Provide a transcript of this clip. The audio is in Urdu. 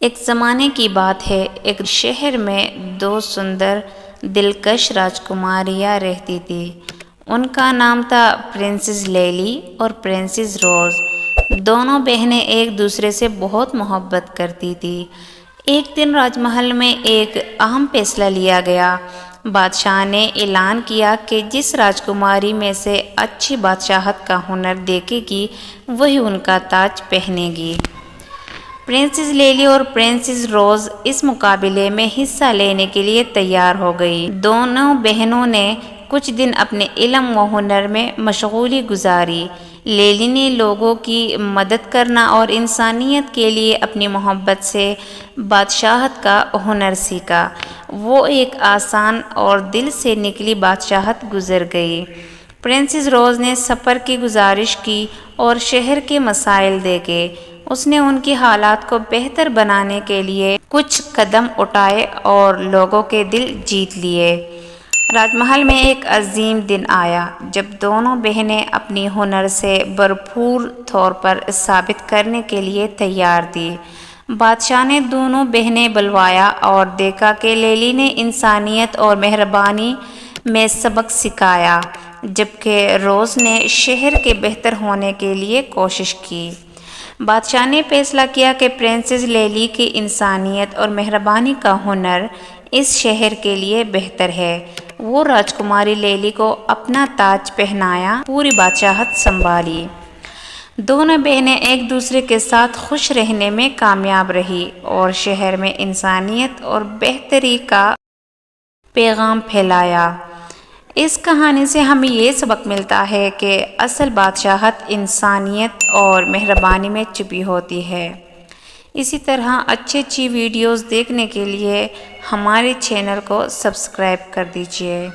ایک زمانے کی بات ہے، ایک شہر میں دو سندر دلکش راجکماریاں رہتی تھی۔ ان کا نام تھا پرنسس لیلی اور پرنسس روز۔ دونوں بہنیں ایک دوسرے سے بہت محبت کرتی تھیں۔ ایک دن راج محل میں ایک اہم فیصلہ لیا گیا۔ بادشاہ نے اعلان کیا کہ جس راجکماری میں سے اچھی بادشاہت کا ہنر دیکھے گی وہی ان کا تاج پہنے گی۔ پرنسس لیلی اور پرنسس روز اس مقابلے میں حصہ لینے کے لیے تیار ہو گئی۔ دونوں بہنوں نے کچھ دن اپنے علم و ہنر میں مشغولی گزاری۔ لیلی نے لوگوں کی مدد کرنا اور انسانیت کے لیے اپنی محبت سے بادشاہت کا ہنر سیکھا۔ وہ ایک آسان اور دل سے نکلی بادشاہت گزر گئی۔ پرنسس روز نے سفر کی گزارش کی اور شہر کے مسائل دیکھے۔ اس نے ان کی حالات کو بہتر بنانے کے لیے کچھ قدم اٹھائے اور لوگوں کے دل جیت لیے۔ راج محل میں ایک عظیم دن آیا جب دونوں بہنیں اپنی ہنر سے بھرپور طور پر ثابت کرنے کے لیے تیار تھیں۔ بادشاہ نے دونوں بہنیں بلوایا اور دیکھا کہ لیلی نے انسانیت اور مہربانی میں سبق سکھایا جبکہ روز نے شہر کے بہتر ہونے کے لیے کوشش کی۔ بادشاہ نے فیصلہ کیا کہ پرنسس لیلی کی انسانیت اور مہربانی کا ہنر اس شہر کے لیے بہتر ہے۔ وہ راجکماری لیلی کو اپنا تاج پہنایا، پوری بادشاہت سنبھالی۔ دونوں بہنیں ایک دوسرے کے ساتھ خوش رہنے میں کامیاب رہی اور شہر میں انسانیت اور بہتری کا پیغام پھیلایا۔ اس کہانی سے ہمیں یہ سبق ملتا ہے کہ اصل بادشاہت انسانیت اور مہربانی میں چھپی ہوتی ہے۔ اسی طرح اچھی ویڈیوز دیکھنے کے لیے ہمارے چینل کو سبسکرائب کر دیجیے۔